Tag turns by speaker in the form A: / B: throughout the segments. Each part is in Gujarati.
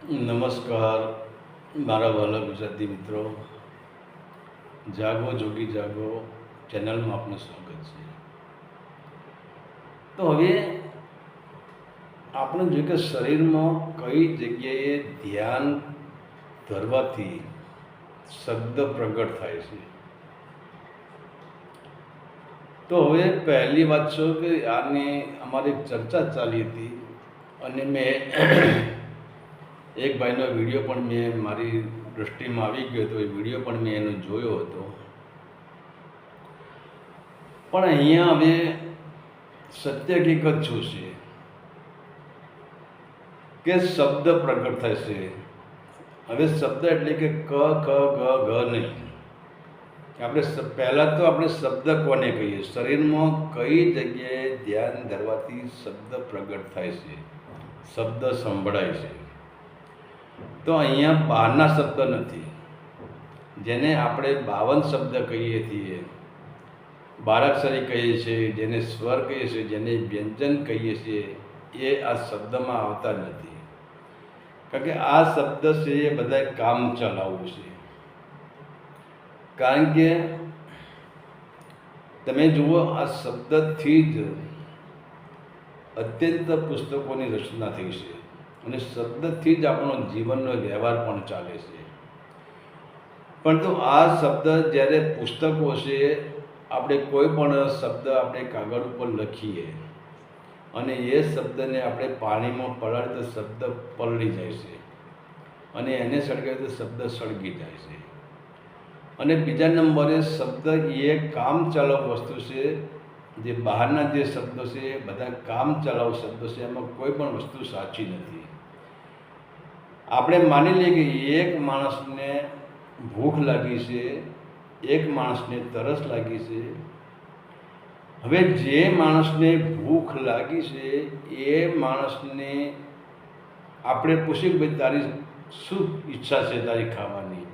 A: નમસ્કાર મારા વહાલા ગુજરાતી મિત્રો, જાગો જોગી જાગો ચેનલમાં આપનું સ્વાગત છે. તો હવે આપણે જોઈએ કે શરીરમાં કઈ જગ્યાએ ધ્યાન ધરવાથી શબ્દ પ્રગટ થાય છે. તો હવે પહેલી વાત છે કે આની અમારી એક ચર્ચા ચાલી હતી અને મેં એક ભાઈનો વિડીયો પણ મેં મારી દૃષ્ટિમાં આવી ગયો હતો. એ વિડીયો પણ મેં એનો જોયો હતો. પણ અહીંયા હવે સત્ય હકીકત શું છે કે શબ્દ પ્રગટ થશે. હવે શબ્દ એટલે કે ક ખ ગ ઘ નહીં. આપણે પહેલાં તો આપણે શબ્દ કોને કહીએ? શરીરમાં કઈ જગ્યાએ ધ્યાન ધરવાથી શબ્દ પ્રગટ થાય છે, શબ્દ સંભળાય છે. તો અહીંયા બહારના શબ્દ નથી, જેને આપણે 52 શબ્દ કહીએ છીએ, બારાક્ષરી કહીએ છીએ, જેને સ્વર કહીએ છીએ, જેને વ્યંજન કહીએ છીએ, એ આ શબ્દમાં આવતા નથી. કારણ કે આ શબ્દ છે એ બધા કામ ચલાવવું છે. કારણ કે તમે જુઓ, આ શબ્દથી જ અત્યંત પુસ્તકોની રચના થઈ છે અને શબ્દથી જ આપણો જીવનનો વ્યવહાર પણ ચાલે છે. પરંતુ આ શબ્દ જ્યારે પુસ્તકો છે, આપણે કોઈ પણ શબ્દ આપણે કાગળ ઉપર લખીએ અને એ શબ્દને આપણે પાણીમાં પલાળીએ તો શબ્દ પલળી જાય છે અને એને સળગાવીએ તો શબ્દ સળગી જાય છે. અને બીજા નંબરે શબ્દ એ કામ ચલાવ વસ્તુ છે. જે બહારના જે શબ્દો છે એ બધા કામ ચલાવ શબ્દો છે. એમાં કોઈ પણ વસ્તુ સાચી નથી. આપણે માની લઈએ કે એક માણસને ભૂખ લાગી છે, એક માણસને તરસ લાગી છે. હવે જે માણસને ભૂખ લાગી છે એ માણસને આપણે પૂછીએ કે ભાઈ તારી શું ઈચ્છા છે તારી ખાવાની?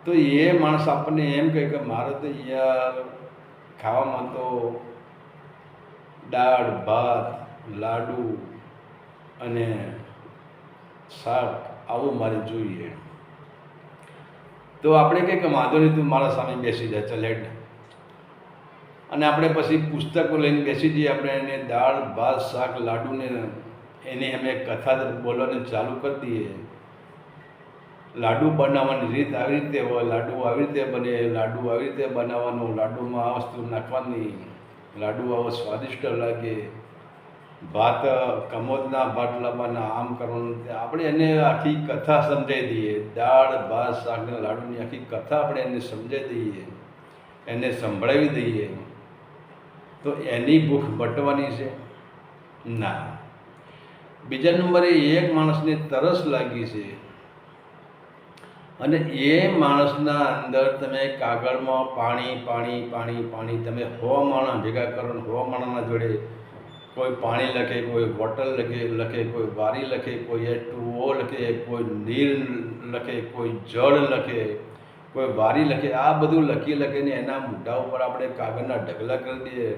A: તો એ માણસ આપણને એમ કહે કે મારે તો યાર ખાવામાં તો દાળ ભાત લાડુ અને શાક આવું મારે જોઈએ. તો આપણે કહે કે વાંધો નહીં, તું મારા સામે બેસી જાય, ચાલ હેડ. અને આપણે પછી પુસ્તકો લઈને બેસી જઈએ. આપણે એને દાળ ભાત શાક લાડુને એની અમે કથા બોલવાની ચાલુ કરી દઈએ. લાડુ બનાવવાની રીત આવી રીતે હોય, લાડુ આવી રીતે બને, લાડુ આવી રીતે બનાવવાનું, લાડુમાં આ વસ્તુ નાખવાની, લાડુ આવો સ્વાદિષ્ટ લાગે, ભાત કમોદના ભાત લાવવાના, આમ કરવાનું. આપણે એને આખી કથા સમજાવી દઈએ. દાળ ભાત શાક અને લાડુની આખી કથા આપણે એને સમજાવી દઈએ, એને સંભળાવી દઈએ. તો એની ભૂખ મટવાની છે? ના. બીજા નંબરે એક માણસને તરસ લાગી છે અને એ માણસના અંદર તમે કાગળમાં પાણી પાણી પાણી પાણી તમે 100 માણસ ભેગા કરો ને 100 માણસના જોડે કોઈ પાણી લખે, કોઈ બોટલ લખે, કોઈ વારી લખે, કોઈ H2O લખે, કોઈ નીર લખે, કોઈ જળ લખે, કોઈ વારી લખે. આ બધું લખીને એના મોઢા ઉપર આપણે કાગળના ઢગલા કરી દઈએ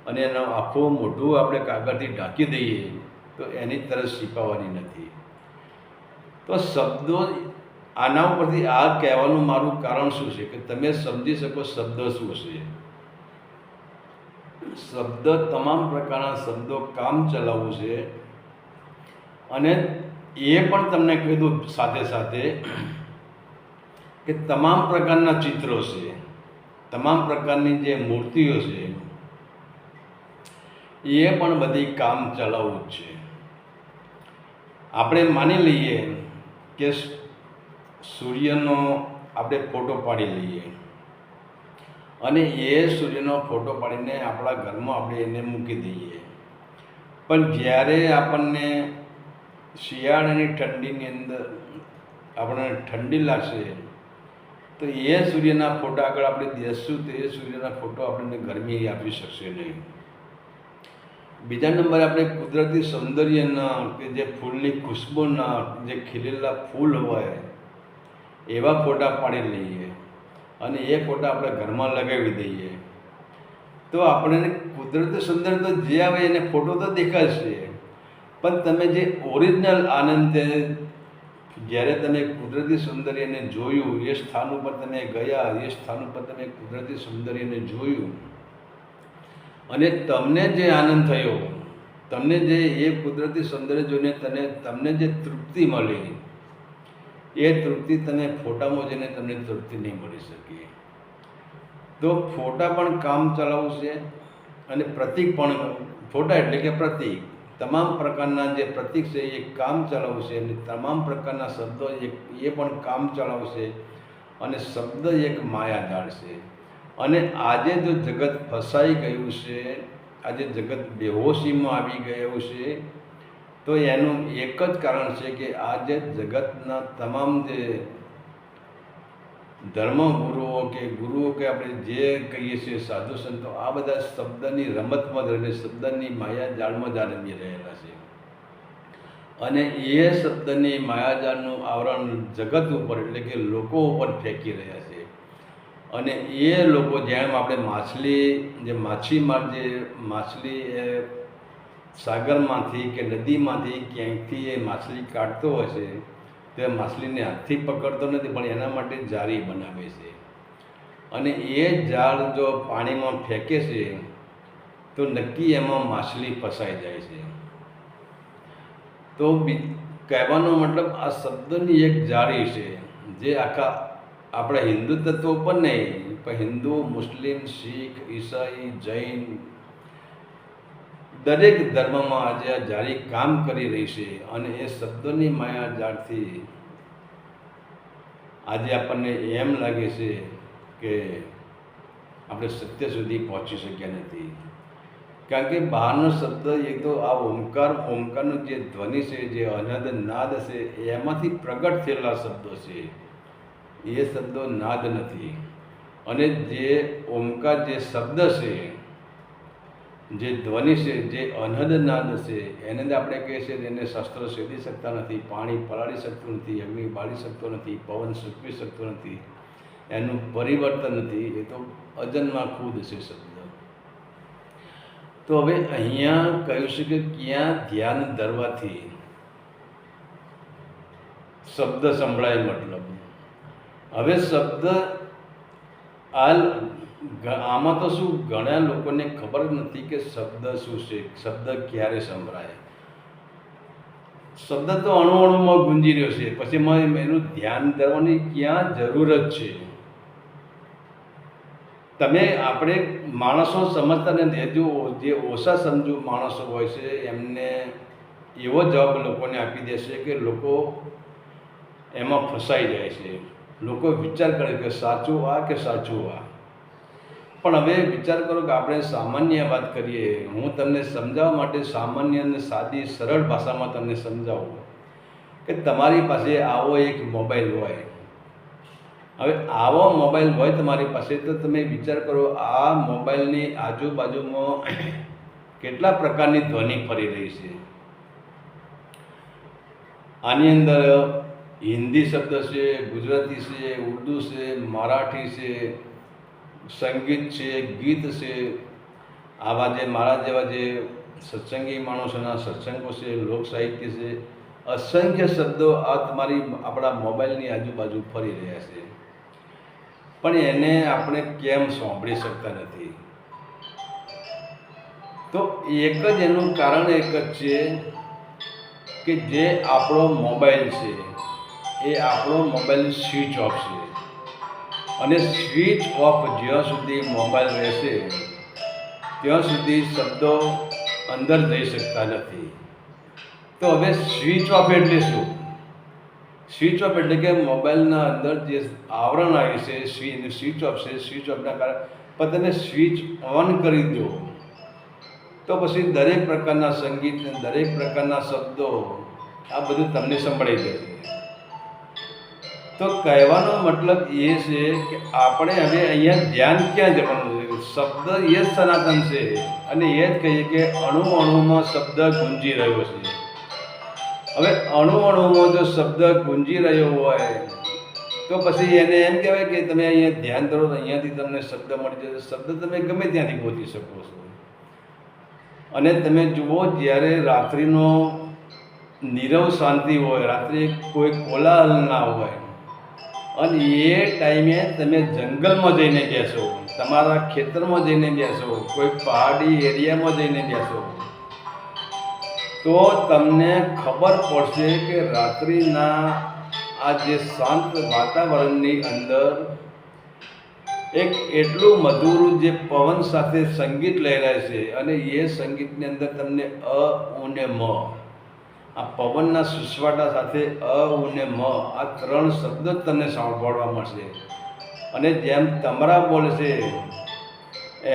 A: અને એનું આખું મોઢું આપણે કાગળથી ઢાંકી દઈએ તો એની તરસ છીપાવવાની નથી. તો શબ્દો, આના ઉપરથી આ કહેવાનું મારું કારણ શું છે કે તમે સમજી શકો શબ્દ શું છે. શબ્દ, તમામ પ્રકારના શબ્દો કામ ચલાવવું છે. અને એ પણ તમને કીધું સાથે સાથે કે તમામ પ્રકારના ચિત્રો છે, તમામ પ્રકારની જે મૂર્તિઓ છે એ પણ બધી કામ ચલાવવું જ છે. આપણે માની લઈએ કે સૂર્યનો આપણે ફોટો પાડી લઈએ અને એ સૂર્યનો ફોટો પાડીને આપણા ઘરમાં આપણે એને મૂકી દઈએ. પણ જ્યારે આપણને શિયાળાની ઠંડીની અંદર આપણને ઠંડી લાગશે તો એ સૂર્યના ફોટા આગળ આપણે બેસશું તો એ સૂર્યના ફોટો આપણને ગરમી આપી શકશે નહીં. બીજા નંબરે આપણે કુદરતી સૌંદર્યના કે જે ફૂલની ખુશ્બુના, જે ખીલેલા ફૂલ હોય એવા ફોટા પાડી લઈએ અને એ ફોટા આપણે ઘરમાં લગાવી દઈએ તો આપણને કુદરતી સૌંદર્ય તો જે આવે એને ફોટો તો દેખાશે, પણ તમે જે ઓરિજિનલ આનંદ જ્યારે તમે કુદરતી સૌંદર્યને જોયું, એ સ્થાન ઉપર તમે ગયા, એ સ્થાન ઉપર તમે કુદરતી સૌંદર્યને જોયું અને તમને જે આનંદ થયો, તમને જે એ કુદરતી સૌંદર્ય જોઈને તમને જે તૃપ્તિ મળી, એ તૃપ્તિ તમે ફોટામાં જઈને તમને તૃપ્તિ નહીં મળી શકે. તો ફોટા પણ કામ ચલાવવું છે અને પ્રતીક પણ, ફોટા એટલે કે પ્રતીક, તમામ પ્રકારના જે પ્રતીક છે એ કામ ચલાવશે અને તમામ પ્રકારના શબ્દો એ પણ કામ ચલાવશે અને શબ્દ એક માયાજાળ છે. અને આજે જો જગત ફસાઈ ગયું છે, આજે જગત બેહોશીમાં આવી ગયું છે, તો એનું એક જ કારણ છે કે આજે જગતના તમામ જે ધર્મગુરુઓ કે ગુરુઓ કે આપણે જે કહીએ છીએ સાધુ સંતો, આ બધા શબ્દની રમતમાં રહીને શબ્દની માયાજાળમાં જ રમી રહેલા છે. અને એ શબ્દની માયાજાળનું આવરણ જગત ઉપર એટલે કે લોકો ઉપર ફેંકી રહ્યા છે. અને એ લોકો જેમ આપણે માછલી, જે માછીમાર જે માછલી એ સાગરમાંથી કે નદીમાંથી ક્યાંકથી એ માછલી કાઢતો હોય છે, તો એ માછલીને હાથથી પકડતો નથી, પણ એના માટે જાળી બનાવે છે. અને એ જાળ જો પાણીમાં ફેંકે છે તો નક્કી એમાં માછલી ફસાઈ જાય છે. તો કહેવાનો મતલબ આ શબ્દની એક જાળી છે જે આખા આપણા હિન્દુ તત્વો પર નહીં, પણ હિન્દુ, મુસ્લિમ, શીખ, ઈસાઈ, જૈન દરેક ધર્મમાં આજે આ જાળી કામ કરી રહી છે. અને એ શબ્દોની માયાજાળથી આજે આપણને એમ લાગે છે કે આપણે સત્ય સુધી પહોંચી શક્યા નથી. કારણ કે બહારનો શબ્દ, એક તો આ ઓમકારનો જે ધ્વનિ છે, જે અનહદ નાદ છે, એમાંથી પ્રગટ થયેલા શબ્દો છે, એ શબ્દો નાદ નથી. અને જે ઓમકાર જે શબ્દ છે, જે ધ્વનિ છે, જે અનહદ નાદ છે, એને જ આપણે કહીએ છીએ એને શસ્ત્ર શોધી શકતા નથી, પાણી પલાળી શકતું નથી, અગ્નિ બાળી શકતો નથી, પવન સૂકવી શકતો નથી, એનું પરિવર્તન નથી, એ તો અજન્મા ખુદ છે શબ્દ. તો હવે અહીંયા કહ્યું છે કે ક્યાં ધ્યાન ધરવાથી શબ્દ સંભળાય. મતલબ હવે શબ્દ આમાં તો શું, ઘણા લોકોને ખબર જ નથી કે શબ્દ શું છે, શબ્દ ક્યારે સંભળાય. શબ્દ તો અણુ અણુમાં ગુંજી રહ્યો છે, પછી એનું ધ્યાન ધરવાની ક્યાં જરૂર જ છે. આપણે માણસો સમજતા નથી. જે ઓછા સમજુ માણસો હોય છે એમને એવો જવાબ લોકોને આપી દેશે કે લોકો એમાં ફસાઈ જાય છે. લોકો વિચાર કરે કે સાચું આ કે સાચું આ. પણ હવે વિચાર કરો કે આપણે સામાન્ય વાત કરીએ. હું તમને સમજાવવા માટે સામાન્ય અને સાદી સરળ ભાષામાં તમને સમજાવું કે તમારી પાસે આવો એક મોબાઈલ હોય. હવે આવો મોબાઈલ હોય તમારી પાસે, તો તમે વિચાર કરો આ મોબાઈલની આજુબાજુમાં કેટલા પ્રકારની ધ્વનિ ફરી રહી છે. આની અંદર હિન્દી શબ્દ છે, ગુજરાતી છે, ઉર્દૂ છે, મરાઠી છે, સંગીત છે, ગીત છે, આવા જે મારા જેવા જે સત્સંગી માણસોના સત્સંગો છે, લોક સાહિત્ય છે, અસંખ્ય શબ્દો આપણા મોબાઈલની આજુબાજુ ફરી રહ્યા છે. પણ એને આપણે કેમ સાંભળી શકતા નથી? તો એક જ એનું કારણ એક જ છે કે જે આપણો મોબાઈલ છે એ આપણો મોબાઈલ સ્વિચ ઓફ છે. અને સ્વિચ ઓફ જ્યાં સુધી મોબાઈલ રહેશે ત્યાં સુધી શબ્દો અંદર જઈ શકતા નથી. તો હવે સ્વિચ ઓફ એટલે શું? સ્વિચ ઓફ એટલે કે મોબાઈલના અંદર જે આવરણ આવે છે સ્વિચ ઓફ છે. સ્વિચ ઓફના કારણે પણ તમે સ્વિચ ઓન કરી દો તો પછી દરેક પ્રકારના સંગીત, દરેક પ્રકારના શબ્દો આ બધું તમને સંભળાઈ જશે. તો કહેવાનો મતલબ એ છે કે આપણે હવે અહીંયા ધ્યાન ક્યાં જવાનું છે? શબ્દ એ જ સનાતન છે અને એ જ કહીએ કે અણુ અણુમાં શબ્દ ગુંજી રહ્યો છે. હવે અણુ અણુમાં જો શબ્દ ગુંજી રહ્યો હોય તો પછી એને એમ કહેવાય કે તમે અહીંયા ધ્યાન કરો તો અહીંયાથી તમને શબ્દ મળી જશે. શબ્દ તમે ગમે ત્યાંથી ગોતી શકો છો. અને તમે જુઓ, જ્યારે રાત્રિનો નીરવ શાંતિ હોય, રાત્રે કોઈ કોલાહલ ના હોય, અને એ ટાઈમે તમે જંગલમાં જઈને બેસો, તમારા ખેતરમાં જઈને બેસો, કોઈ પહાડી એરિયામાં જઈને બેસો, તો તમને ખબર પડશે કે રાત્રિના આ જે શાંત વાતાવરણની અંદર એક એટલું મધુર જે પવન સાથે સંગીત લહેરાય છે, અને એ સંગીતની અંદર તમને અ અને મ, આ પવનના સુસવાટા સાથે અ અને મ, આ ત્રણ શબ્દો જ તમને સાંભળવા મળશે. અને જેમ તમરા બોલશે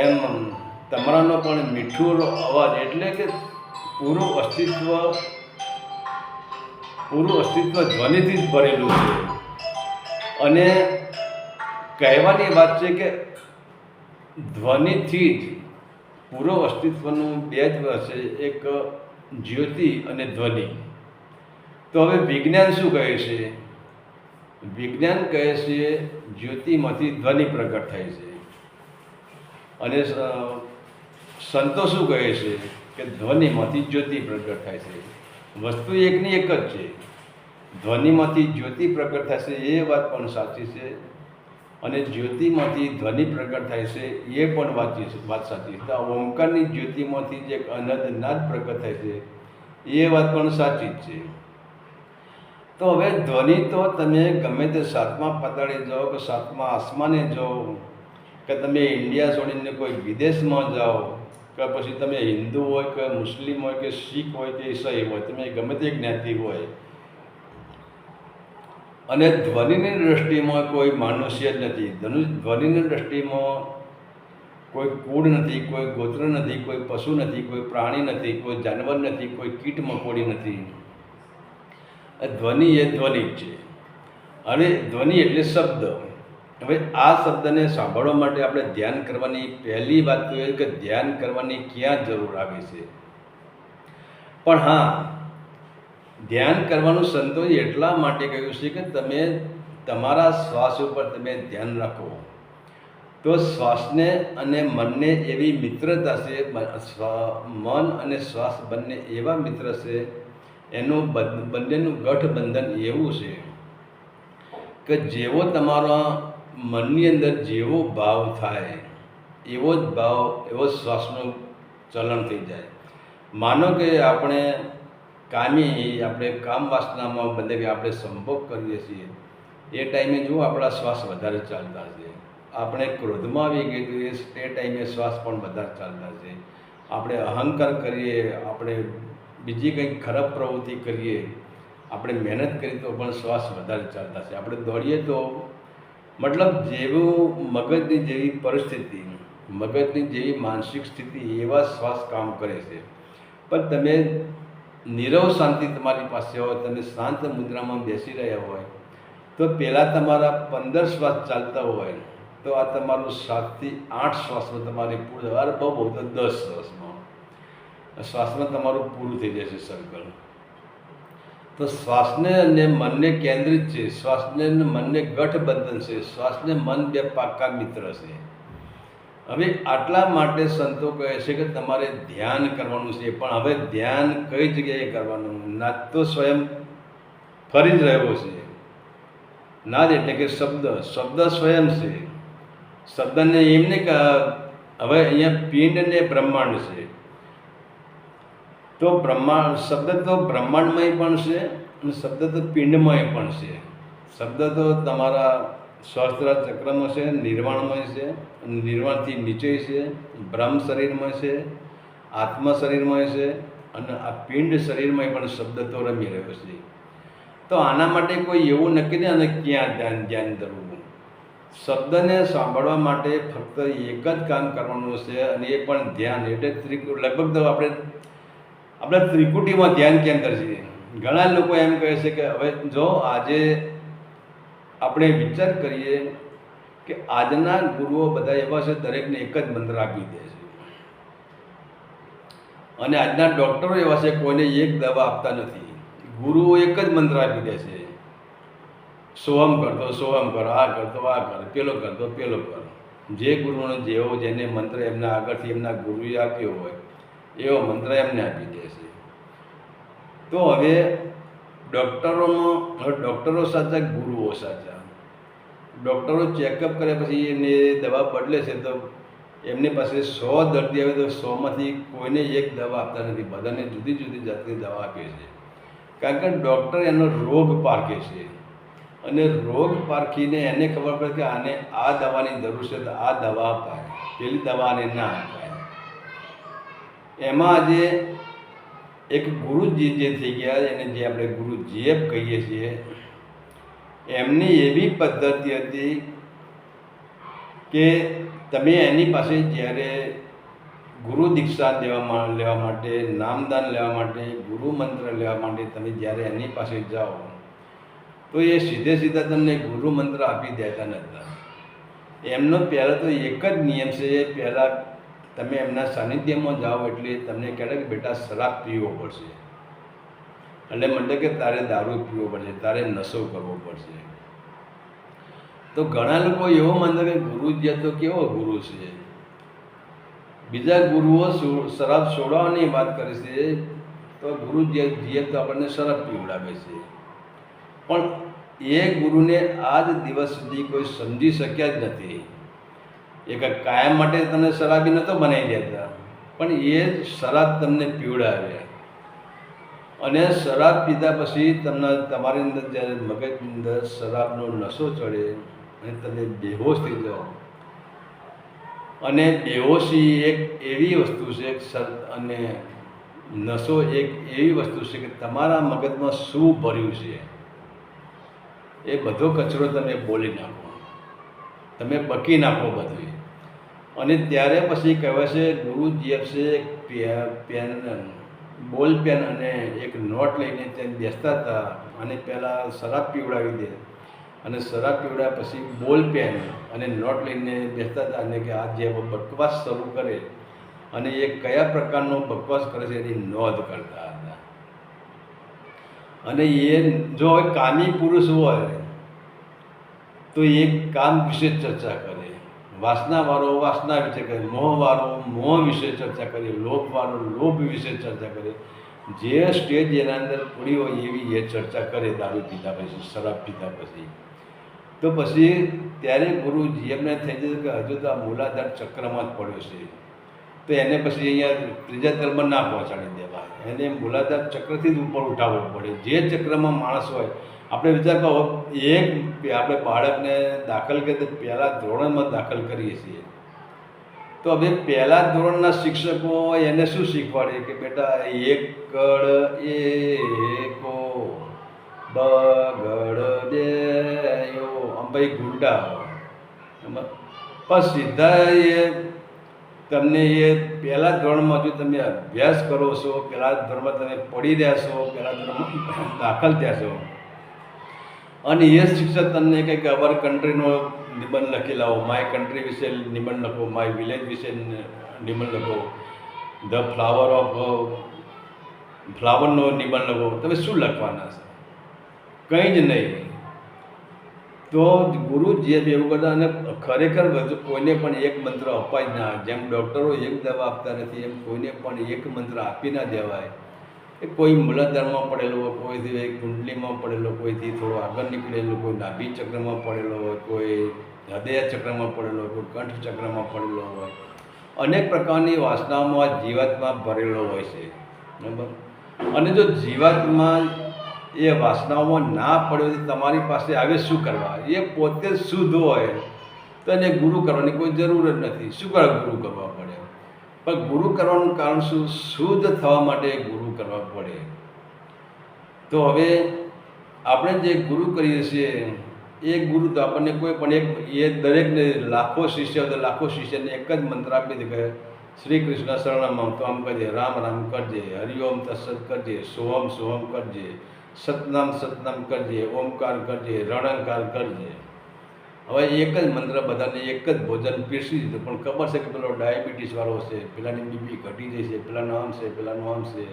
A: એમ તમરાનો પણ મીઠું અવાજ, એટલે કે પૂરું અસ્તિત્વ ધ્વનિથી જ ભરેલું છે. અને કહેવાની વાત છે કે ધ્વનિથી જ પૂરું અસ્તિત્વનું બે જ છે, એક જ્યોતિ અને ધ્વનિ. તો હવે વિજ્ઞાન શું કહે છે? વિજ્ઞાન કહે છે જ્યોતિમાંથી ધ્વનિ પ્રગટ થાય છે. અને સંતો શું કહે છે કે ધ્વનિમાંથી જ્યોતિ પ્રગટ થાય છે. વસ્તુ એકની એક જ છે. ધ્વનિમાંથી જ્યોતિ પ્રગટ થાય છે એ વાત પણ સાચી છે, અને જ્યોતિમાંથી ધ્વનિ પ્રગટ થાય છે એ પણ વાત સાચી છે. તો ઓમકારની જ્યોતિમાંથી જે અનંત નાદ પ્રગટ થાય છે એ વાત પણ સાચી જ છે. તો હવે ધ્વનિ તો તમે ગમે તે સાતમા પાતાળે જાઓ કે સાતમા આસમાને જાઓ, કે તમે ઇન્ડિયા છોડીને કોઈ વિદેશમાં જાઓ, કે પછી તમે હિન્દુ હોય કે મુસ્લિમ હોય કે શીખ હોય કે ઈસાઈ હોય, તમે ગમે તે જ્ઞાતિ હોય, અને ધ્વનિની દૃષ્ટિમાં કોઈ મનુષ્ય જ નથી. ધ્વનિની દૃષ્ટિમાં કોઈ કુળ નથી, કોઈ ગોત્ર નથી, કોઈ પશુ નથી, કોઈ પ્રાણી નથી, કોઈ જાનવર નથી, કોઈ કીટ મકોડી નથી. ધ્વનિ એ ધ્વનિ જ છે. અને ધ્વનિ એટલે શબ્દ. હવે આ શબ્દને સાંભળવા માટે આપણે ધ્યાન કરવાની પહેલી વાત તો એ કે ધ્યાન કરવાની ક્યાં જરૂર આવે છે. પણ હા, ધ્યાન કરવાનું સંતોએ એટલા માટે કહ્યું છે કે તમે તમારા શ્વાસ ઉપર તમે ધ્યાન રાખો, તો શ્વાસને અને મનને એવી મિત્રતા છે, મન અને શ્વાસ બંને એવા મિત્ર છે, એનું બંનેનું ગઠબંધન એવું છે કે જેવો તમારા મનની અંદર જેવો ભાવ થાય એવો જ ભાવ, એવો શ્વાસનું ચલણ થઈ જાય. માનો કે આપણે કામ વાસનામાં બંને આપણે સંભોગ કરીએ છીએ, એ ટાઈમે જો આપણા શ્વાસ વધારે ચાલતા છે. આપણે ક્રોધમાં આવી ગઈ તો એ ટાઈમે શ્વાસ પણ વધારે ચાલતા છે. આપણે અહંકાર કરીએ, આપણે બીજી કંઈક ખરાબ પ્રવૃત્તિ કરીએ, આપણે મહેનત કરીએ તો પણ શ્વાસ વધારે ચાલતા છે. આપણે દોડીએ તો મતલબ જેવું મગજની જેવી પરિસ્થિતિ, મગજની જેવી માનસિક સ્થિતિ, એવા શ્વાસ કામ કરે છે. પણ તમે નીરવ શાંતિ તમારી પાસે હોય, તમે શાંત મુદ્રામાં બેસી રહ્યા હોય, તો પહેલાં તમારા 15 શ્વાસ ચાલતા હોય, તો આ તમારું 7 થી 8 શ્વાસમાં તમારે પૂરું, અરે બહુ તો 10 શ્વાસમાં તમારું પૂરું થઈ જશે સર્કલ. તો શ્વાસને અને મનને કેન્દ્રિત છે, શ્વાસને મનને ગઠબંધન છે, શ્વાસને મન બે પાક્કા મિત્ર છે. હવે આટલા માટે સંતો કહે છે કે તમારે ધ્યાન કરવાનું છે. પણ હવે ધ્યાન કઈ જગ્યાએ કરવાનું? નાદ તો સ્વયં ફરી જ રહ્યો છે. નાદ એટલે કે શબ્દ સ્વયં છે. શબ્દને એમને કે હવે અહીંયા પિંડ ને બ્રહ્માંડ છે, તો શબ્દ તો બ્રહ્માંડમય પણ છે, અને શબ્દ તો પિંડમય પણ છે. શબ્દ તો તમારા સહસ્ત્રાર ચક્રમાં છે, નિર્વાણમય છે, નિર્વાણથી નીચે છે, બ્રહ્મ શરીરમાં છે, આત્મા શરીરમાં છે, અને આ પિંડ શરીરમાં પણ શબ્દ તો રમી રહ્યો છે. તો આના માટે કોઈ એવું નક્કી નહીં અને ક્યાં ધ્યાન ધરવું. શબ્દને સાંભળવા માટે ફક્ત એક જ કામ કરવાનું છે, અને એ પણ ધ્યાન. એટલે લગભગ તો આપણે ત્રિકુટીમાં ધ્યાન કેન્દ્ર છે. ઘણા લોકો એમ કહે છે કે હવે જો આજે આપણે વિચાર કરીએ કે આજના ગુરુઓ બધા એવા છે, દરેકને એક જ મંત્ર આપી દે છે, અને આજના ડૉક્ટરો એવા છે, કોઈને એક દવા આપતા નથી. ગુરુઓ એક જ મંત્ર આપી દે છે, સોહમ કરતો સોહમ કર, આ કરતો આ કર, પેલો કરતો પેલો કર. જે ગુરુનો જેને મંત્ર એમના આગળથી એમના ગુરુએ આપ્યો હોય એવો મંત્ર એમને આપી દે છે. તો હવે ડૉક્ટરો સાચા, ગુરુઓ સાચા. ડૉક્ટરો ચેકઅપ કર્યા પછી એમને દવા બદલે છે, તો એમની પાસે 100 દર્દી આવે તો 100માંથી કોઈને એક દવા આપતા નથી, બધાને જુદી જુદી જાતની દવા આપે છે. કારણ કે ડૉક્ટર એનો રોગ પારખે છે, અને રોગ પારખીને એને ખબર પડે કે આને આ દવાની જરૂર છે તો આ દવા અપાય, પેલી દવાને ના અપાય. એમાં આજે એક ગુરુજી જે થઈ ગયા, એને જે આપણે ગુરુ જીએફ કહીએ છીએ, એમની એવી પદ્ધતિ હતી કે તમે એની પાસે જ્યારે ગુરુ દીક્ષા લેવા માટે, નામદાન લેવા માટે, ગુરુ મંત્ર લેવા માટે તમે જ્યારે એની પાસે જાઓ તો એ સીધા તમને ગુરુ મંત્ર આપી દેતા નહોતા. એમનો પહેલાં તો એક જ નિયમ છે, પહેલાં તમે એમના સાનિધ્યમાં જાઓ એટલે તમને કહેતા કે બેટા શરાબ પીવો પડશે, એટલે મતલબ કે તારે દારૂ પીવો પડશે, તારે નશો કરવો પડશે. તો ઘણા લોકો એવો માનતા કે ગુરુજી તો કેવો ગુરુ છે, બીજા ગુરુઓ શરાબ છોડવાની વાત કરે છે, તો ગુરુજી તો આપણને શરાબ પીવડાવે છે. પણ એ ગુરુને આજ દિવસ સુધી કોઈ સમજી શક્યા જ નથી. એક કાયમ માટે તમને શરાબી નહોતો બનાવી દેતા, પણ એ શરાબ તમને પીવડાવે, અને શરાબ પીધા પછી તમારી અંદર જ્યારે મગજની અંદર શરાબનો નશો ચડે અને તમે બેહોશ થઈ જાઓ. અને બેહોશી એક એવી વસ્તુ છે, અને નશો એક એવી વસ્તુ છે કે તમારા મગજમાં શું ભર્યું છે એ બધો કચરો તમે બોલી નાખો, તમે બકી નાખો બધું. અને ત્યારે પછી કહેવાય છે ગુરુજી છે બોલ પેન અને એક નોટ લઈને ત્યાં બેસતા હતા, અને પહેલાં શરાબ પીવડાવી દે, અને શરાબ પીવડાવ્યા પછી બોલ પેન અને નોટ લઈને બેસતા હતા, અને કે આ જે બકવાસ શરૂ કરે અને એ કયા પ્રકારનો બકવાસ કરે છે એની નોંધ કરતા હતા. અને એ જો કામી પુરુષ હોય તો એ કામ વિશે ચર્ચા કરે, વાસનાવાળો વાસના વિશે કરે, મોહવાળો મોહ વિશે ચર્ચા કરે, લોભવાળો લોભ વિશે ચર્ચા કરે. જે સ્ટેજ એના અંદર પૂરી હોય એવી એ ચર્ચા કરે દારૂ પીધા પછી, શરાબ પીધા પછી. તો પછી ત્યારે ગુરુજી એમને થઈ જતું કે હજુ તો આ મૂલાધાર ચક્રમાં જ પડ્યો છે, તો એને પછી અહીંયા ત્રીજા તલમાં ના પહોંચાડી દેવા, એને મૂલાધાર ચક્રથી જ ઉપર ઉઠાવવો પડે. જે ચક્રમાં માણસ હોય, આપણે વિચાર કરો, આપણે બાળકને દાખલ કરીએ તો પહેલાં ધોરણમાં દાખલ કરીએ છીએ, તો હવે પહેલાં ધોરણના શિક્ષકો એને શું શીખવાડે કે બેટા એકડ એકો બગડ દેયો, આમ ભાઈ ગુંડા પણ સીધા એ તમને એ પહેલાં ધોરણમાં જો તમે અભ્યાસ કરો છો, પહેલાં ધોરણમાં તમે પડી રહ્યા છો, પહેલાં ધોરણમાં દાખલ થયા છો, અને એ શિક્ષક તમને કંઈક અવર કન્ટ્રીનો નિબંધ લખી લાવો, માય કન્ટ્રી વિશે નિબંધ લખો, માય વિલેજ વિશે નિબંધ લખો, ધ ફ્લાવરનો નિબંધ લખો, તમે શું લખવાના છો? કંઈ જ નહીં. તો ગુરુજીએ એવું કરતા, અને ખરેખર કોઈને પણ એક મંત્ર અપાય ના, જેમ ડૉક્ટરો એક દવા આપતા નથી એમ કોઈને પણ એક મંત્ર આપી ના દેવાય. એ કોઈ મૂલાધારમાં પડેલો હોય, કોઈથી કુંડલીમાં પડેલો, કોઈથી થોડો આગળ નીકળેલો, કોઈ નાભી ચક્રમાં પડેલો હોય, કોઈ હૃદય ચક્રમાં પડેલો હોય, કોઈ કંઠ ચક્રમાં પડેલો હોય, અનેક પ્રકારની વાસનાઓમાં જીવાત્મા ભરેલો હોય છે, બરાબર. અને જો જીવાત્મા એ વાસનાઓમાં ના પડ્યો તો તમારી પાસે આવે શું કરવા? એ પોતે જ શુદ્ધ હોય તો એને ગુરુ કરવાની કોઈ જરૂર જ નથી. શું કરવા ગુરુ કરવા પડે? પણ ગુરુ કરવાનું કારણ શું? શુદ્ધ થવા માટે ગુરુ કરવા પડે. તો હવે આપણે જે ગુરુ કરીએ છીએ એ ગુરુ તો આપણને કોઈ પણ એ દરેકને લાખો શિષ્ય તો લાખો શિષ્યને એક જ મંત્ર આપી દે કે શ્રી કૃષ્ણ શરણમ, તો આમ કરજે, રામ રામ કરજે, હરિઓમ તત્સત કરજે, સોહમ સોહમ કરજે, સતનામ સતનામ કરજે, ઓમકાર કરજે, રણંકાર કરજે. હવે એક જ મંત્ર બધાને એક જ ભોજન પીરસી દીધું, પણ ખબર છે કે પેલો ડાયાબિટીસવાળો છે, પેલાની બીપી ઘટી જાય છે, પેલાનું આમ છે, પેલાનું આમ છે,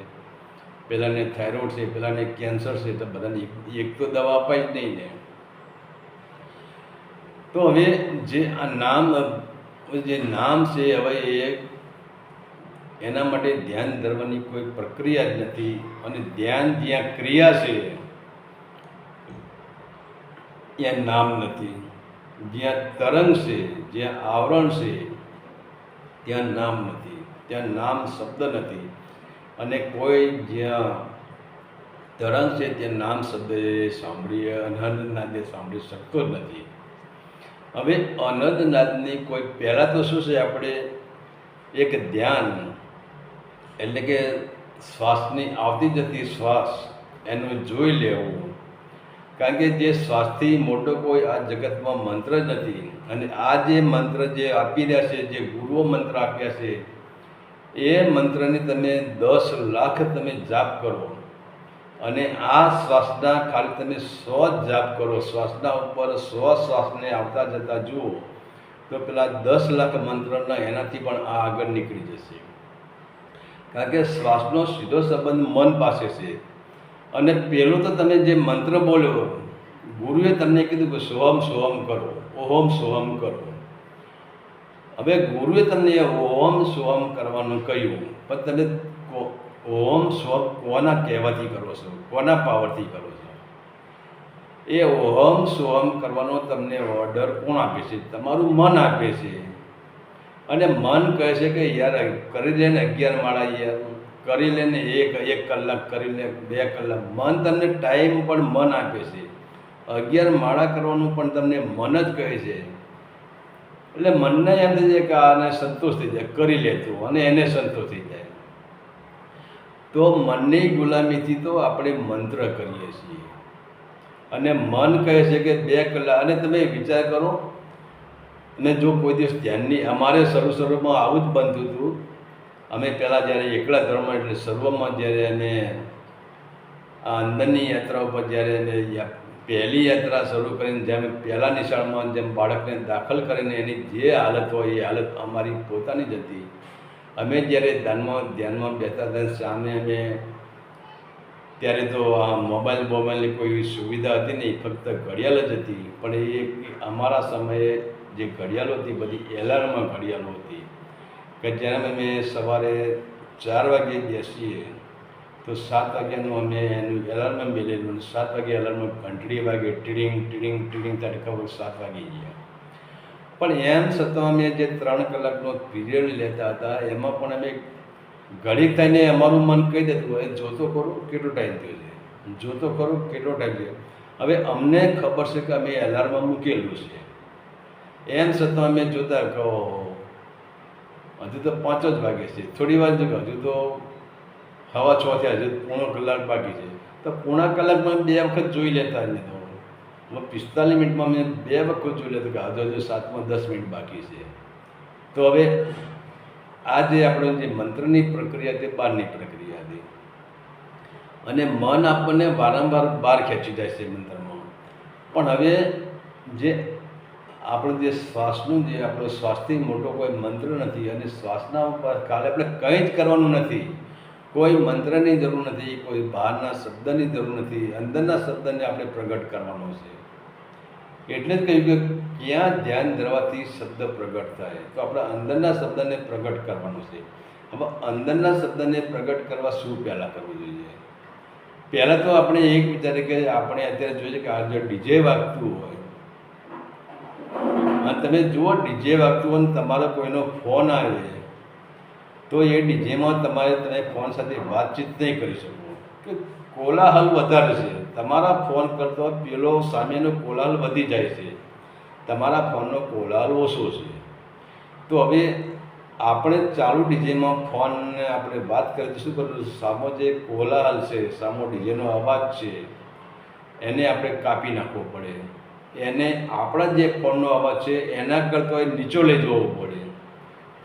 A: પેલાને થાઇરોઇડ છે, પેલાને કેન્સર છે, તો બધાને એક તો દવા અપાય જ નહીં ને. તો હવે જે આ નામ છે, હવે એ એના માટે ધ્યાન ધરવાની કોઈ પ્રક્રિયા જ નથી. અને ધ્યાન જ્યાં ક્રિયા છે ત્યાં નામ નથી. જ્યાં તરંગ છે, જ્યાં આવરણ છે, ત્યાં નામ નથી. ત્યાં નામ શબ્દ નથી. અને કોઈ જ્યાં તરંગ છે ત્યાં નામ શબ્દ સાંભળીએ અનહદનાદને સાંભળી શકતો જ નથી. હવે અનહદનાદની કોઈ પહેલાં તો શું છે, આપણે એક ધ્યાન એટલે કે શ્વાસની આવતી જતી શ્વાસ એનું જોઈ લેવું. કારણ કે જે શ્વાસથી મોટો કોઈ આ જગતમાં મંત્ર જ નથી. અને આ જે મંત્ર જે આપી રહ્યા છે, જે ગુરુઓ મંત્ર આપ્યા છે, એ મંત્રની તમે 10 લાખ તમે જાપ કરો અને આ શ્વાસના ખાલી તમે 100 જાપ કરો, શ્વાસના ઉપર 100 શ્વાસને આવતા જતા જુઓ તો પેલા 10 લાખ મંત્રના એનાથી પણ આ આગળ નીકળી જશે. કારણ કે શ્વાસનો સીધો સંબંધ મન પાસે છે. અને પહેલું તો તમે જે મંત્ર બોલ્યો, ગુરુએ તમને કીધું કે સોહમ સોહમ કરો, ઓહમ સોહમ કરો. હવે ગુરુએ તમને ઓહમ સોહમ કરવાનું કહ્યું, પણ તમે ઓહમ સોહમ કોના કહેવાથી કરો છો, કોના પાવરથી કરો છો? એ ઓહમ સોહમ કરવાનો તમને ઓર્ડર કોણ આપે છે? તમારું મન આપે છે. અને મન કહે છે કે યાર કરી લે ને 11 માળા, યાર કરી લે ને 1 કલાક, કરી લે 2 કલાક. મન તમને ટાઈમ પણ મન આપે છે. 11 માળા કરવાનું પણ તમને મન જ કહે છે. એટલે મનને એમ થઈ જાય કે આને સંતોષ થઈ જાય, કરી લેતું, અને એને સંતોષ થઈ જાય. તો મનની ગુલામીથી તો આપણે મંત્ર કરીએ છીએ. અને મન કહે છે કે 2 કલાક. અને તમે વિચાર કરો, અને જો કોઈ દિવસ ધ્યાનની, અમારે શરૂમાં આવું જ બનતું હતું. અમે પહેલાં જ્યારે એકલા ધર્મ એટલે સર્વમાં જ્યારે અમે આ અંદરની યાત્રા ઉપર જ્યારે અમે પહેલી યાત્રા શરૂ કરીને જેમ પહેલાં નિશાળમાં જેમ બાળકને દાખલ કરીને એની જે હાલત હોય એ હાલત અમારી પોતાની જ હતી. અમે જ્યારે ધ્યાનમાં બેઠા હતા, સામે અમે ત્યારે તો આ મોબાઈલની કોઈ સુવિધા હતી નહીં, ફક્ત ઘડિયાળ જ હતી. પણ એ અમારા સમયે જે ઘડિયાળો હતી બધી એલાર્મ ઘડિયાળો હતી કે જેમ અમે સવારે 4 વાગે બેસીએ તો 7 વાગ્યાનું અમે એનું એલાર્મ મેળવેલું. 7 વાગે એલાર્મ ઘંટડી વાગે, ટીડિંગ ટીડિંગ ટીડિંગ, ત્યારે ખબર 7 વાગી ગયા. પણ એમ છતાં અમે જે 3 કલાકનો પીરિયડ લેતા હતા એમાં પણ અમે ઘડીક થઈને અમારું મન કહી દેતું હોય, જોતો ખરું કેટલો ટાઈમ થયો છે, જોતો ખરું કેટલો ટાઈમ થયો. હવે અમને ખબર છે કે અમે એલાર્મ મૂકેલું છે, એમ છતાં અમે જોતા કહો હજુ તો 5 જ વાગે છે, થોડી વાર જો હજુ તો 6:15 થયા, હજુ પોણો કલાક બાકી છે. તો પોણા કલાકમાં 2 વખત જોઈ લેતા. ને તો 45 મિનિટમાં મેં 2 વખત જોઈ લેતું કે હજુ 7માં 10 મિનિટ બાકી છે. તો હવે આ જે આપણે જે મંત્રની પ્રક્રિયા તે બહારની પ્રક્રિયા હતી. અને મન આપણને વારંવાર બહાર ખેંચી જાય છે મંત્રમાં. પણ હવે જે આપણું જે શ્વાસનું જે આપણો શ્વાસથી મોટો કોઈ મંત્ર નથી. અને શ્વાસના ઉપર કાલે આપણે કંઈ જ કરવાનું નથી, કોઈ મંત્રની જરૂર નથી, કોઈ બહારના શબ્દની જરૂર નથી, અંદરના શબ્દને આપણે પ્રગટ કરવાનો છે. એટલે જ કહ્યું કે ક્યાં ધ્યાન ધરવાથી શબ્દ પ્રગટ થાય, તો આપણે અંદરના શબ્દને પ્રગટ કરવાનો છે. હવે અંદરના શબ્દને પ્રગટ કરવા શું પહેલાં કરવું જોઈએ? પહેલાં તો આપણે એક વિચારે કે આપણે અત્યારે જોઈએ કે આ જો ડીજે વાગતું હોય અને તમે જુઓ ડીજે વાગતું હોય, તમારો કોઈનો ફોન આવે તો એ ડીજેમાં તમે ફોન સાથે વાતચીત નહીં કરી શકો કે કોલાહલ વધારે છે. તમારા ફોન કરતાં પેલો સામેનો કોલાહલ વધી જાય છે, તમારા ફોનનો કોલાહલ ઓછો છે. તો હવે આપણે ચાલુ ડીજેમાં ફોનને આપણે વાત કરીએ તો શું કરવું? સામો જે કોલાહલ છે, સામો ડીજેનો અવાજ છે, એને આપણે કાપી નાખવો પડે. એને આપણા જે ફોનનો અવાજ છે એના કરતાં નીચો લઈ જવો પડે,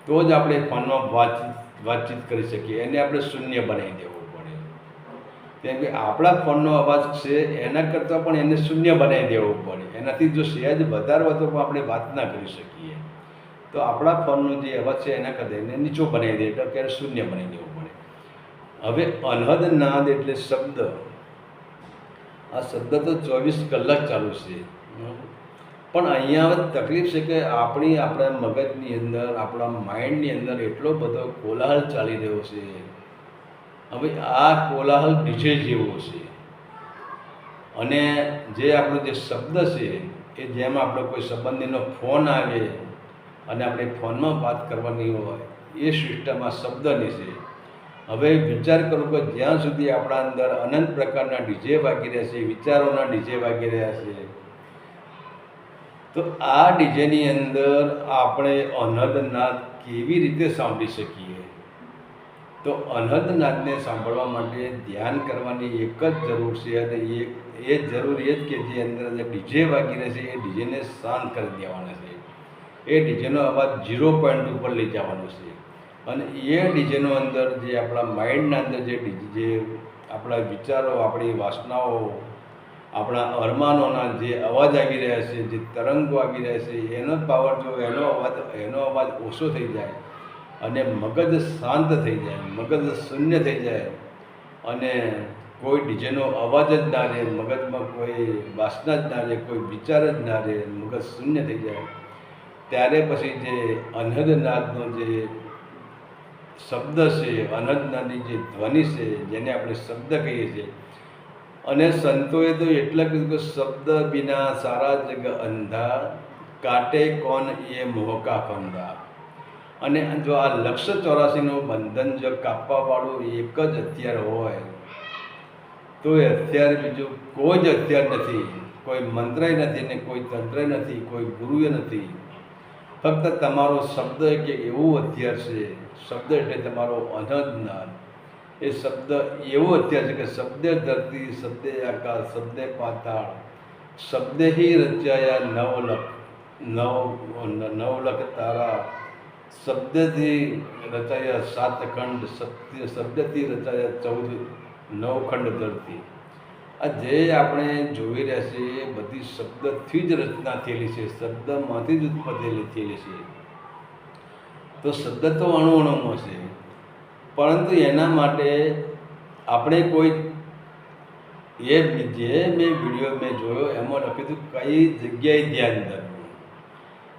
A: તો જ આપણે ફોનમાં વાતચીત કરી શકીએ. એને આપણે શૂન્ય બનાવી દેવો પડે. કેમ કે આપણા ફોનનો અવાજ છે એના કરતાં પણ એને શૂન્ય બનાવી દેવો પડે. એનાથી જો સહેજ વધારે હોય તો આપણે વાત ના કરી શકીએ. તો આપણા ફોનનો જે અવાજ છે એના કરતાં એને નીચો બનાવી દે, એટલે ત્યારે શૂન્ય બનાવી દેવો પડે. હવે અનહદ નાદ એટલે શબ્દ. આ શબ્દ તો 24 કલાક ચાલુ છે. પણ અહીંયા હવે તકલીફ છે કે આપણા મગજની અંદર, આપણા માઇન્ડની અંદર એટલો બધો કોલાહલ ચાલી રહ્યો છે. હવે આ કોલાહલ ડીજે જેવો છે. અને જે આપણો જે શબ્દ છે એ જેમ આપણો કોઈ સંબંધીનો ફોન આવે અને આપણે ફોનમાં વાત કરવાની હોય એ સિસ્ટમ આ શબ્દની છે. હવે વિચાર કરો કે જ્યાં સુધી આપણા અંદર અનંત પ્રકારના ડીજે વાગી રહ્યા છે, વિચારોના ડીજે વાગી રહ્યા છે, તો આ ડીજેની અંદર આપણે અનહદનાદ કેવી રીતે સાંભળી શકીએ? તો અનહદનાદને સાંભળવા માટે ધ્યાન કરવાની એક જ જરૂર છે, અને એ જરૂર એ જ કે જે અંદર જે ડીજે વાગી રહે છે એ ડીજેને શાંત કરી દેવાના છે. એ ડીજેનો અવાજ 0 પોઈન્ટ ઉપર લઈ જવાનો છે. અને એ ડીજેનો અંદર જે આપણા માઇન્ડના અંદર જે આપણા વિચારો, આપણી વાસનાઓ, આપણા અરમાનોના જે અવાજ આવી રહ્યા છે, જે તરંગો આવી રહ્યા છે, એનો પાવર જો એનો અવાજ ઓછો થઈ જાય અને મગજ શાંત થઈ જાય, મગજ શૂન્ય થઈ જાય અને કોઈ ડીજેનો અવાજ જ ના રહે, મગજમાં કોઈ વાસના જ ના રહે, કોઈ વિચાર જ ના રહે, મગજ શૂન્ય થઈ જાય, ત્યારે પછી જે અનહદનાદનો જે શબ્દ છે, અનહદનાદની જે ધ્વનિ છે, જેને આપણે શબ્દ કહીએ છીએ, અને સંતોએ તો એટલા કીધું કે શબ્દ બિના સારા જગ અંધા, કાટે કોન એ મોહકા ફંદા. અને જો આ લક્ષ 84નું બંધન જો કાપવાવાળું એક જ હથિયાર હોય તો એ હથિયાર બીજું કોઈ જ હથિયાર નથી, કોઈ મંત્રય નથી ને કોઈ તંત્રય નથી, કોઈ ગુરુએ નથી. ફક્ત તમારો શબ્દ એક એવું હથિયાર છે. શબ્દ એટલે તમારો અનહદનાદ. એ શબ્દ એવો હથિયાર છે કે શબ્દે ધરતી, શબ્દે આકાશ, શબ્દે પાતાળ, શબ્દે હિ રચાયા નવલખ તારા, શબ્દથી રચાયા 7 ખંડ, શબ્દથી રચાયા 9 ખંડ ધરતી. આ જે આપણે જોઈ રહ્યા છીએ એ બધી શબ્દથી જ રચના થયેલી છે, શબ્દમાંથી જ ઉત્પત્તિ થયેલી છે. તો શબ્દ તો અણુ છે, પરંતુ એના માટે આપણે કોઈ જે મેં વિડીયો જોયો એમાં લખ્યું હતું કઈ જગ્યાએ ધ્યાન ધરવું.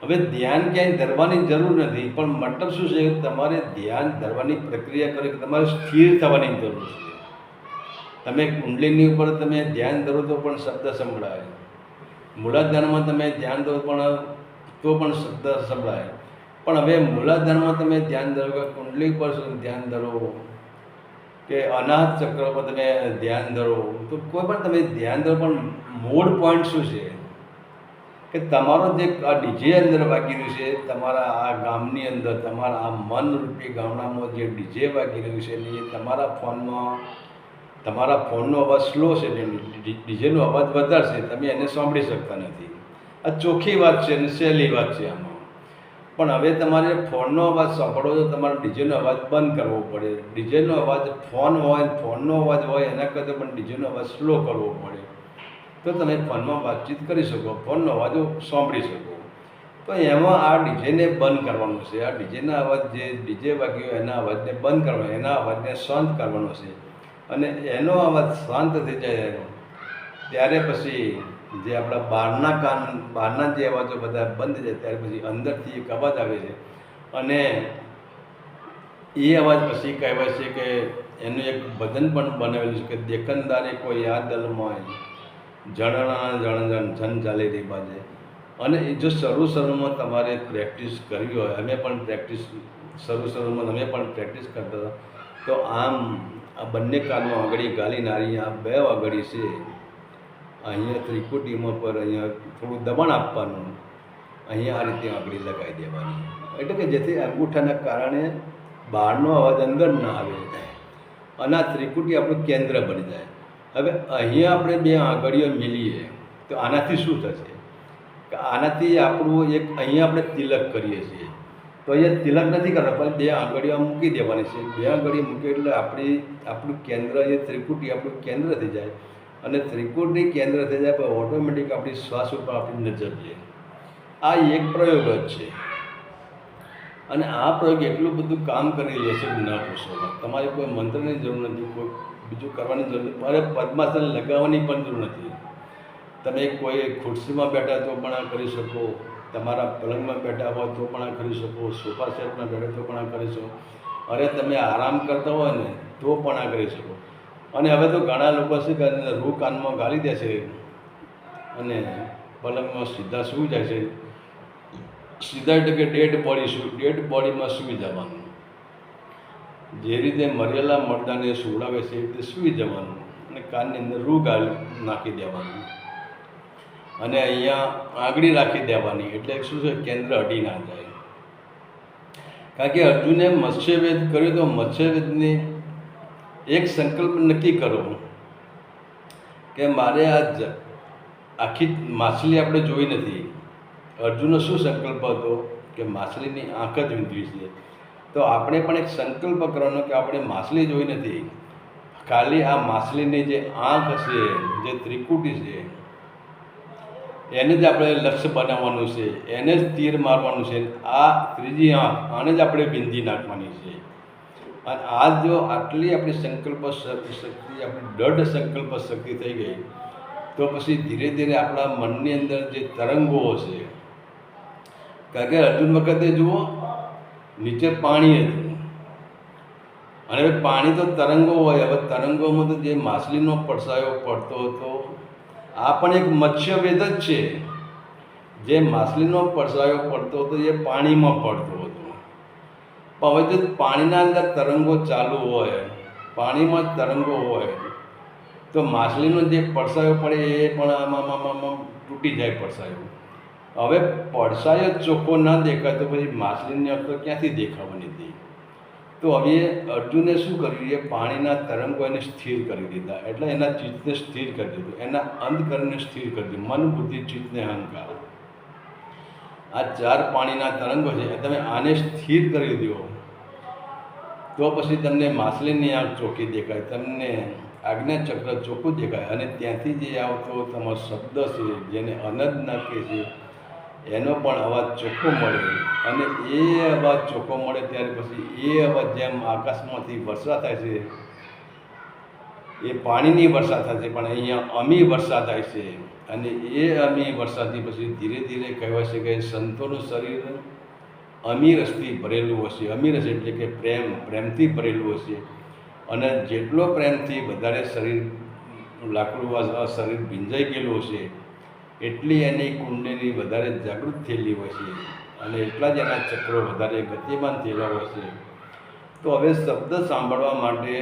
A: હવે ધ્યાન ક્યાંય ધરવાની જરૂર નથી, પણ મતલબ શું છે, તમારે ધ્યાન ધરવાની પ્રક્રિયા કરી, તમારે સ્થિર થવાની જરૂર છે. તમે કુંડલીની ઉપર તમે ધ્યાન ધરો તો પણ શબ્દ સંભળાય, મૂલાધારમાં તમે ધ્યાન ધરો તો પણ શબ્દ સંભળાય. પણ હવે મૂલાધારમાં તમે ધ્યાન ધરો કે કુંડલી પર ધ્યાન ધરો કે અનાહત ચક્ર પર તમે ધ્યાન ધરો, તો કોઈ પણ તમે ધ્યાન ધરો, પણ મૂળ પોઈન્ટ શું છે કે તમારો જે આ ડીજે અંદર વાગી રહ્યું છે, તમારા આ ગામની અંદર, તમારા આ મનરૂપી ગામડામાં જે ડીજે વાગી રહ્યું છે ને એ તમારા ફોનનો અવાજ સ્લો છે, ડીજેનો અવાજ વધારે છે, તમે એને સાંભળી શકતા નથી. આ ચોખ્ખી વાત છે અને સહેલી વાત છે આમાં. પણ હવે તમારે ફોનનો અવાજ સાંભળવો તો તમારે ડીજેનો અવાજ બંધ કરવો પડે. ડીજેનો અવાજ ફોનનો અવાજ હોય એના કરતાં પણ ડીજેનો અવાજ સ્લો કરવો પડે, તો તમે ફોનમાં વાતચીત કરી શકો, ફોનનો અવાજ સાંભળી શકો. તો એમાં આ ડીજેને બંધ કરવાનું છે. આ ડીજેના અવાજ જે ડીજે વાગ્યો એના અવાજને બંધ કરવાનો, એના અવાજને શાંત કરવાનો છે. અને એનો અવાજ શાંત થઈ જાય ત્યારે પછી જે આપણા બહારના જે અવાજો બધા બંધ જાય ત્યારે પછી અંદરથી એક અવાજ આવે છે, અને એ અવાજ પછી કહેવાય છે કે એનું એક ભજન પણ બનાવેલું છે કે દેખનદારે કોઈ યાદ દલમાં જણણા જણ જન ચાલે રે બાજે. અને એ જો શરૂમાં તમારે પ્રેક્ટિસ કરવી હોય, અમે પણ શરૂમાં અમે પણ પ્રેક્ટિસ કરતા હતા, તો આમ આ બંને કાનમાં આંગળી ગાલી નારી, આ 2 આંગળી છે, અહીંયા ત્રિકુટીમાં પર અહીંયા થોડું દબાણ આપવાનું, અહીંયા આ રીતે આંગળી લગાવી દેવાની, એટલે કે જેથી અંગૂઠાના કારણે બહારનો અવાજ અંદર ના આવે અને આ ત્રિકુટી આપણું કેન્દ્ર બની જાય. હવે અહીંયા આપણે 2 આંગળીઓ મિલીએ તો આનાથી શું થશે કે આનાથી આપણું એક અહીંયા આપણે તિલક કરીએ છીએ, તો અહીંયા તિલક નથી કરતા, પણ 2 આંગળીઓ મૂકી દેવાની છે. 2 આંગળીઓ મૂકી એટલે આપણું કેન્દ્ર, એ ત્રિકુટી આપણું કેન્દ્ર થઈ જાય, અને ત્રિકુટી કેન્દ્ર થઈ જાય પણ ઓટોમેટિક આપણી શ્વાસ ઉપર આપણી નજર જાય. આ એક પ્રયોગ જ છે, અને આ પ્રયોગ એટલું બધું કામ કરી લે છે કે ન પૂછો. તમારે કોઈ મંત્રની જરૂર નથી, કોઈ બીજું કરવાની જરૂર નથી, મારે પદ્માસન લગાવવાની પણ જરૂર નથી. તમે કોઈ ખુરશીમાં બેઠા તો પણ આ કરી શકો, તમારા પલંગમાં બેઠા હોય તો પણ આ કરી શકો, સોફા સેટમાં બેઠા તો પણ આ કરી શકો, અરે તમે આરામ કરતા હોય ને તો પણ આ કરી શકો. અને હવે તો ઘણા લોકો શું કરે, રૂ કાનમાં ગાળી દે છે અને પલંગમાં સીધા સૂઈ જાય છે. સીધા એટલે કે ડેડ બોડીમાં સૂઈ જવાનું. જે રીતે મરેલા મરદાને સુવડાવે છે એ રીતે સૂઈ જવાનું અને કાનની અંદર રૂ નાખી દેવાનું અને અહીંયા આંગળી રાખી દેવાની, એટલે શું છે કેન્દ્ર અડી ના જાય. કારણ કે અર્જુને મત્સ્યવેદ કર્યું તો મત્સ્યવેદની એક સંકલ્પ નક્કી કરો કે મારે આખી માછલી આપણે જોઈ નથી. અર્જુનનો શું સંકલ્પ હતો કે માછલીની આંખ જ વીંધવી છે. તો આપણે પણ એક સંકલ્પ કરવાનો કે આપણે માછલી જોઈ નથી, ખાલી આ માછલીની જે આંખ છે, જે ત્રિકુટી છે, એને જ આપણે લક્ષ્ય બનાવવાનું છે, એને જ તીર મારવાનું છે. આ ત્રીજી આંખ આને જ આપણે બિંદી નાખવાની છે. અને આ જો આટલી આપણી સંકલ્પ શક્તિ, આપણી દૃઢ સંકલ્પ શક્તિ થઈ ગઈ તો પછી ધીરે ધીરે આપણા મનની અંદર જે તરંગો છે, કારણ કે અર્જુન વખતે જુઓ નીચે પાણી હતું અને હવે પાણી તો તરંગો હોય. હવે તરંગોમાં તો જે માછલીનો પડછાયો પડતો હતો, આ પણ એક મત્સ્યવેદ જ છે. જે માછલીનો પડછાયો પડતો હતો એ પાણીમાં પડતો હતો. પણ હવે જો પાણીના અંદર તરંગો ચાલુ હોય, પાણીમાં તરંગો હોય, તો માછલીનો જે પડછાયો પડે એ પણ આમાં તૂટી જાય પડછાયો. હવે પડછાયો ચોખ્ખો ના દેખાય તો પછી માછલીની આંખ તો ક્યાંથી દેખાવાની હતી. તો હવે અર્જુને શું કર્યું, એ પાણીના તરંગો એને સ્થિર કરી દીધા. એટલે એના ચિત્તને સ્થિર કરી દીધું, એના અંતકરણને સ્થિર કરી દીધું. મન, બુદ્ધિ, ચિત્તને અહંકાર, આ ચાર પાણીના તરંગો છે. તમે આને સ્થિર કરી દો તો પછી તમને માછલીની આંખ ચોખ્ખી દેખાય, તમને આજ્ઞાચક્ર ચોખ્ખું દેખાય. અને ત્યાંથી જે આવતો તમારો શબ્દ છે, જેને અનદના કહે છે, એનો પણ અવાજ ચોખ્ખો મળે. અને એ અવાજ ચોખ્ખો મળે ત્યારે પછી એ અવાજ જેમ આકાશમાંથી વર્ષા થાય છે, એ પાણીની વર્ષા થાય છે, પણ અહીંયા અમી વર્ષા થાય છે. અને એ અમી વર્ષાથી પછી ધીરે ધીરે કહેવાય છે કે સંતોનું શરીર અમીરસથી ભરેલું હશે. અમીરસ એટલે કે પ્રેમથી ભરેલું હશે. અને જેટલો પ્રેમથી વધારે શરીર લાકડું શરીર ભીંજાઈ ગયેલું હશે, એટલી એની કુંડલીની વધારે જાગૃત થયેલી હોય છે અને એટલા જ એના ચક્રો વધારે ગતિમાન થયેલા હોય છે. તો હવે શબ્દ સાંભળવા માટે,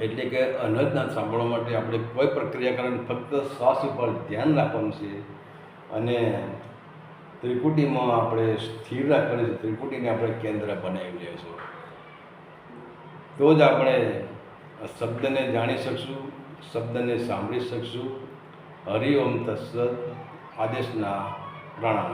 A: એટલે કે અનહદનાદ સાંભળવા માટે આપણે કોઈ પ્રક્રિયા કરવાની, ફક્ત શ્વાસ ઉપર ધ્યાન રાખવાનું છે અને ત્રિકુટીમાં આપણે સ્થિર રાખવાની છે. ત્રિકુટીને આપણે કેન્દ્ર બનાવી લઈશું તો જ આપણે શબ્દને જાણી શકશું, શબ્દને સાંભળી શકશું. હરિ ઓમ તત્સત. આદેશના પ્રણામ.